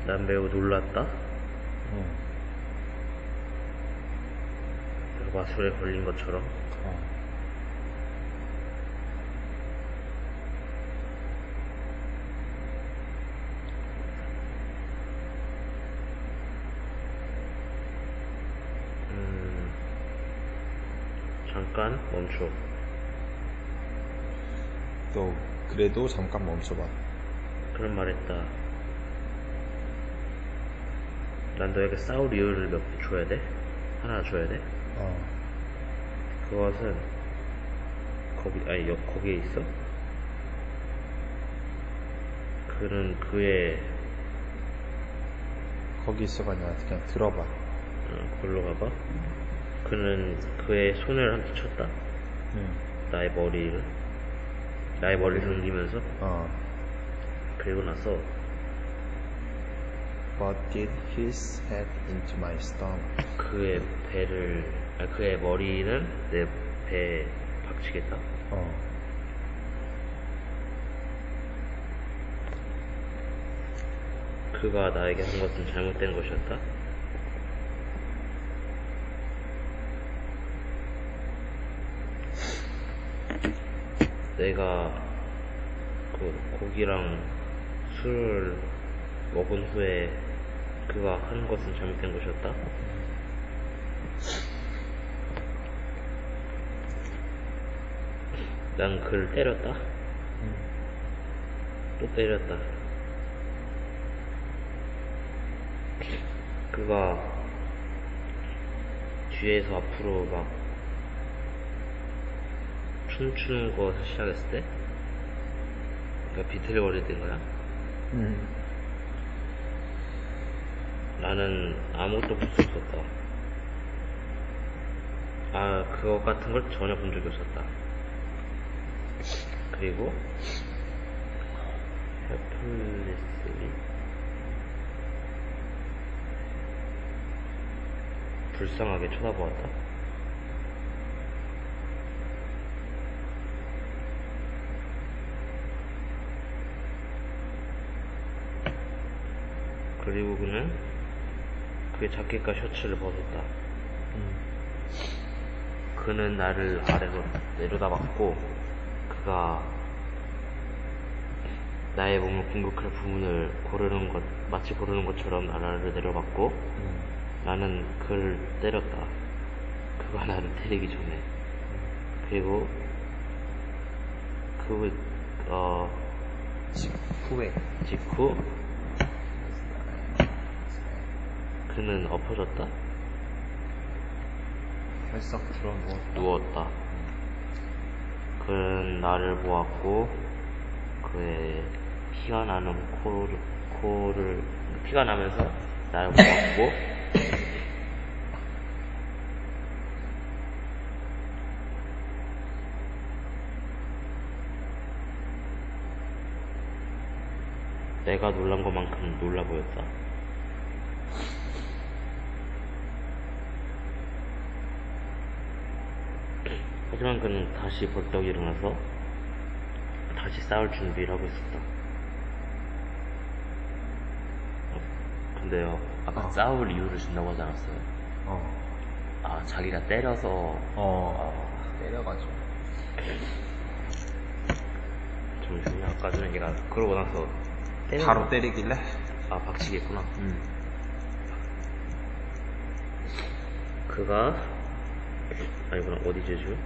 난 매우 놀랐다. 마술에 걸린 것처럼. 잠깐 멈춰. 또 그래도 잠깐 멈춰봐. 그런 말 했다. 난 너에게 싸울 이유를 몇 개 줘야 돼? 하나 줘야 돼? 그것은 거기에 있어? 그는 거기 있어가 아니라 그냥 들어봐. 걸로 가봐. 그는 그의 손을 한테 쳤다. 나의 머리를 당기면서. 그리고 나서 But did his head into my stomach. 그의 머리는 내 배에 박치겠다. 그가 나에게 한 것은 잘못된 것이었다. 내가 그 고기랑 술을 먹은 후에 그가 한 것은 잘못된 것이었다. 난 그를 때렸다. 또 때렸다. 그가 뒤에서 앞으로 막 춤추는 것을 시작했을 때 그가 비틀거릴 때인 거야. 나는 아무것도 볼 수 없었다. 그거 같은 걸 전혀 본 적이 없었다. 그리고 helplessly 불쌍하게 쳐다보았다. 그리고 그는 그의 자켓과 셔츠를 벗었다. 그는 나를 아래로 내려다봤고 그가 나의 몸을 공격할 부분을 마치 고르는 것처럼 나를 내려봤고 나는 그를 때렸다. 그가 나를 때리기 전에. 그리고 직후 그는 엎어졌다. 펄썩 들어 누웠다. 그는 나를 보았고 그의 피가 나는 피가 나면서 나를 보았고 내가 놀란 것만큼 놀라 보였다. 하지만 그는 다시 벌떡 일어나서 다시 싸울 준비를 하고 있었다. 근데요, 아까 싸울 이유를 준다고 하지 않았어요? 자기가 때려서. 때려가지고. 잠시만요. 아까 전에 얘가 그러고 나서 바로 때리길래? 박치겠구나. 그가 아니구나, 어디지?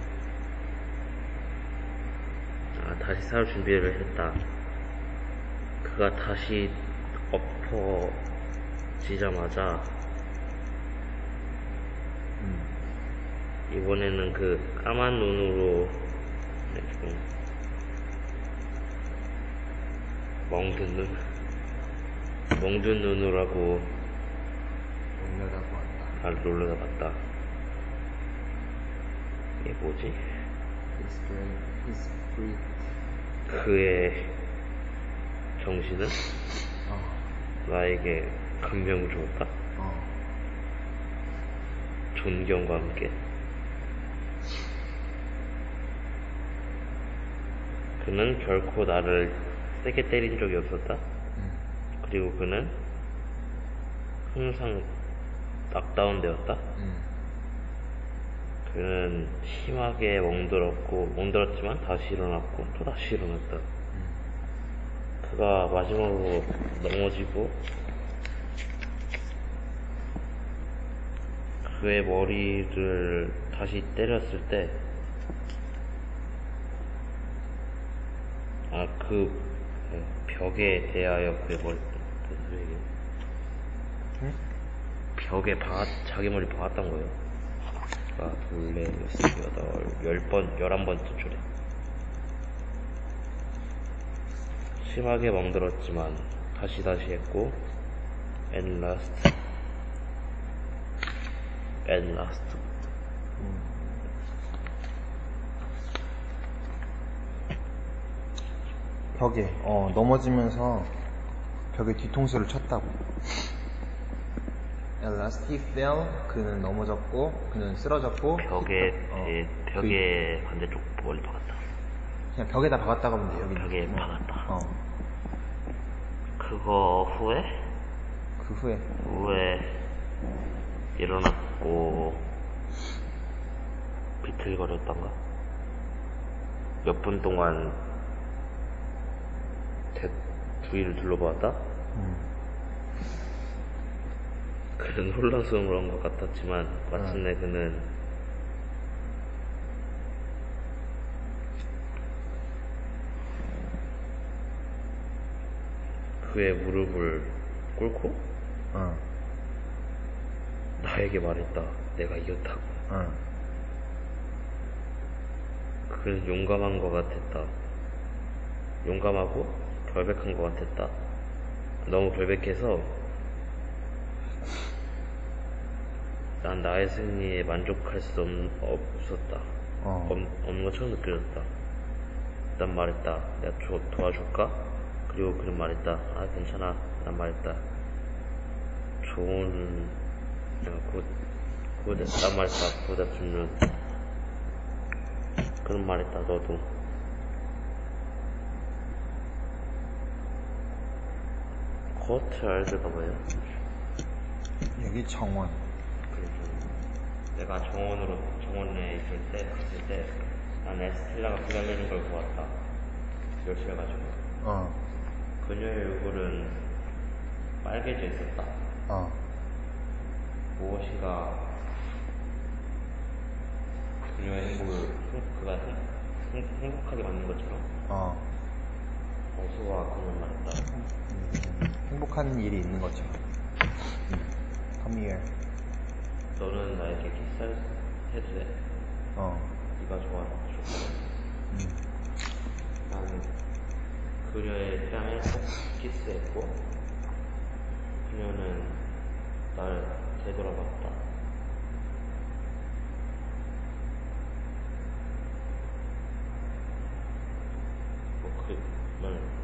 다시 싸울 준비를 했다. 그가 다시 엎어지자마자 이번에는 그 까만 눈으로 멍든 눈으로 하고 나를 놀려다봤다. 이게 뭐지? 그의 정신은 나에게 감명을 주었다? 존경과 함께. 그는 결코 나를 세게 때린 적이 없었다. 그리고 그는 항상 낙다운되었다. 그는 심하게 멍들었지만 다시 일어났고 또 다시 일어났다. 그가 마지막으로 넘어지고 그의 머리를 다시 때렸을 때 그 벽에 대하여 그의 머리 벽에 자기 머리 박았던 거예요. 둘, 넷, 여섯, 여덟, 11번째 줄에. 심하게 멍들었지만 다시 했고 and last 벽에 넘어지면서 벽에 뒤통수를 쳤다고. At last he fell. 그는 넘어졌고 그는 쓰러졌고 벽에 반대쪽 머리 박았다. 그냥 벽에다 박았다고 하면 돼. 여기 벽에 박았다. 그거 후에 일어났고 비틀거렸던가? 몇 분 동안 주위를 둘러보았다? 그는 혼란스러운 것 같았지만 마침내 그는 그의 무릎을 꿇고 나에게 말했다. 내가 이겼다고. 그는 용감한 것 같았다. 용감하고 결백한 것 같았다. 너무 결백해서 난 나의 승리에 만족할 수 없었다. 없는 것처럼 느껴졌다. 난 말했다. 내가 도와줄까? 그리고 그는 말했다. 괜찮아. 난 말했다. 난 말했다. 굿 아프터눈. 그는 말했다. 너도. 코트 알드가 뭐예요? 여기 정원. 내가 정원에 갔을 때 난 에스텔라가 기다리는 걸 보았다. 열심해가지고. 그녀의 얼굴은 빨개져 있었다. 무엇인가 그녀의 그가 행복하게 만든 것처럼. 어수와 그는 말했다. 행복한 일이 있는 것처럼. Come here. 너는 나에게 키스해도 돼? 네가 좋아하는 나는 그녀의 뺨에 키스했고 그녀는 날 되돌아봤다.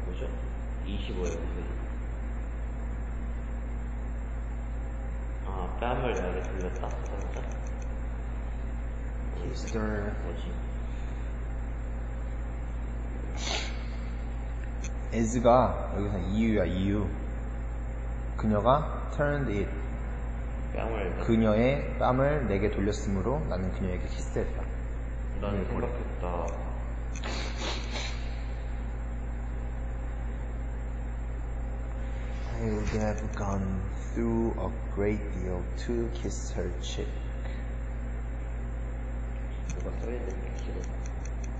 뭐죠? 25에 뺨을 나에게 돌렸다? 키스를 뭐지? as가 여기서 이유야. 이유. 그녀가 turned it. 그녀의 뺨을 내게 돌렸으므로 나는 그녀에게 키스했다. 나는 생각했다. I would have gone through a great deal to kiss her cheek. 뭐가 써있는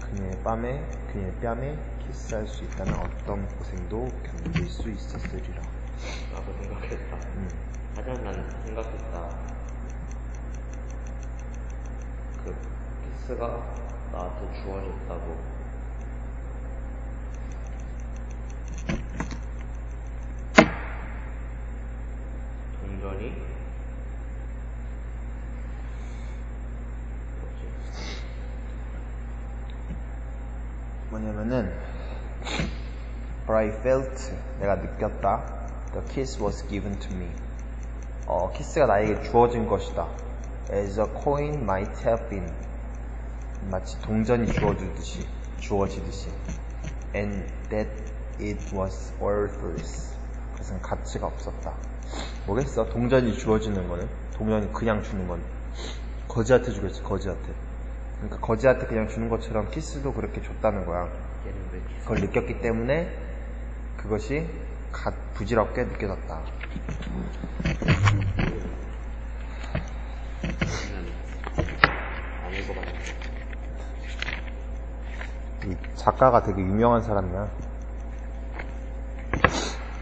그녀의 뺨에 키스할 수 있다면 어떤 고생도 견딜 수 있었으리라. 나도 생각했다. 하지만 난 생각했다. 그 키스가 나한테 주어졌다고. 동전이 뭐냐면은 But I felt 내가 느꼈다. The kiss was given to me. 키스가 나에게 주어진 것이다. As a coin might have been. 마치 동전이 주어지듯이. And that it was worthless. 그것은 가치가 없었다. 뭐겠어? 동전이 주어지는 거는? 동전이 그냥 주는 건 거지한테 주겠지, 거지한테. 그러니까 거지한테 그냥 주는 것처럼 키스도 그렇게 줬다는 거야. 그걸 느꼈기 때문에 그것이 부질없게 느껴졌다. 이 작가가 되게 유명한 사람이야.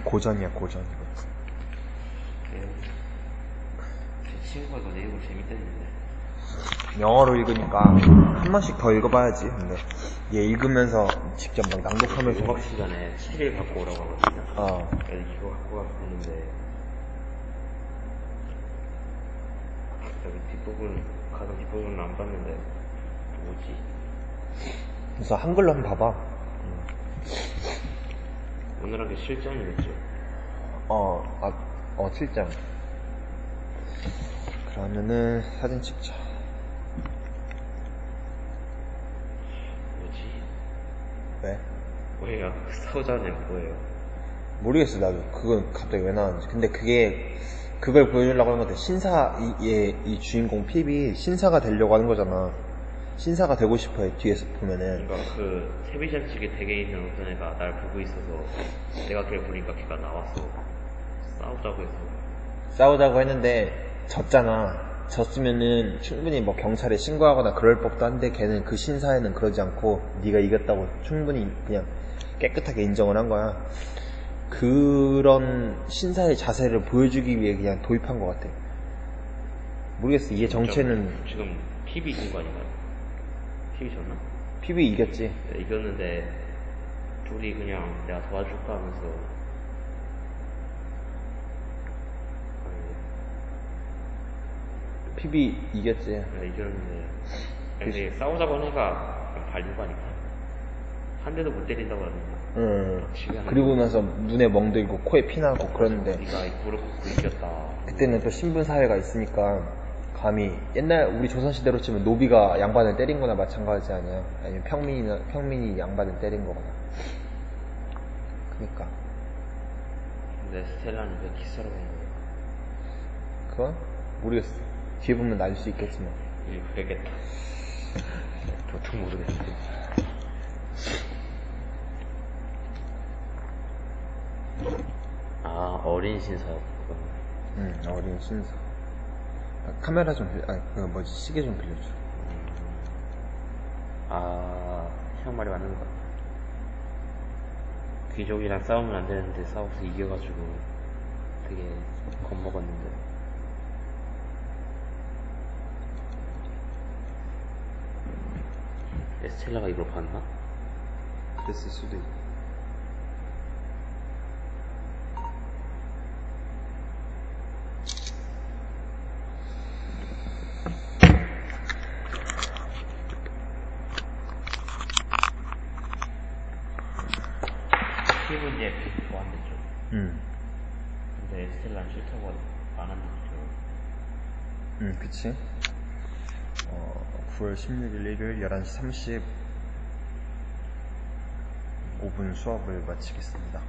고전이야, 고전. 제 친구가 이거 내용을 재밌댔는데. 영어로 읽으니까 한 번씩 더 읽어봐야지. 근데 얘 읽으면서 직접 막 낭독하면서 수업 시간에 책을 갖고 오라고 하거든요. 그래서 이거 갖고 가서 봤는데 여기 가장 뒷부분은 안 봤는데 뭐지? 그래서 한글로 한번 봐봐. 오늘 한 게 실전이었죠? 7장. 그러면은 사진 찍자. 뭐지? 왜? 뭐예요? 싸우자는 뭐예요? 모르겠어, 나도. 그건 갑자기 왜 나왔는지. 근데 그걸 보여주려고 하는 건데, 이 주인공 핍이 신사가 되려고 하는 거잖아. 신사가 되고 싶어요, 뒤에서 보면은. 그러니까 그 텔레비전 측에 댁에 있는 어떤 애가 날 보고 있어서 내가 걔를 보니까 걔가 나왔어. 싸우자고 했는데 졌잖아. 졌으면은 충분히 뭐 경찰에 신고하거나 그럴 법도 한데 걔는 그 신사에는 그러지 않고 네가 이겼다고 충분히 그냥 깨끗하게 인정을 한 거야. 그런 신사의 자세를 보여주기 위해 그냥 도입한 것 같아. 모르겠어. 이게 정체는. 지금 핍이 이긴 거 아닌가요? 핍이 졌나? 핍이 이겼지. 네, 이겼는데 둘이 그냥 내가 도와줄까 하면서 핍이 이겼지. 네, 이겼는데 근데 싸우자고 하니까 그냥 발린 거 아닐까? 한 대도 못 때린다고 하는데. 그리고 나서 눈에 멍들고 코에 피나고 그러는데 네가 무릎 꿇고 이겼다. 그때는 또 신분사회가 있으니까 감히 옛날 우리 조선시대로 치면 노비가 양반을 때린 거나 마찬가지 아니야. 아니면 평민이 양반을 때린 거거나. 그니까 근데 스텔라는 왜 키스하러 간 거야? 그건 모르겠어. 뒤에 보면 알 수 있겠지만. 그랬겠다. 도통 모르겠는데. 어린 신사였구나. 어린 신사. 카메라 좀 시계 좀 빌려줘. 형 말이 맞는 것 같아. 귀족이랑 싸우면 안 되는데 싸워서 이겨가지고 되게 겁먹었는데. 에스텔라가 이걸 봤나? 그랬을 수도 있고. 팁은 이제 좋아한댔죠. 근데 에스텔라는 싫다고 안 한댔죠. 그치. 9월 16일 일요일 11시 35분 수업을 마치겠습니다.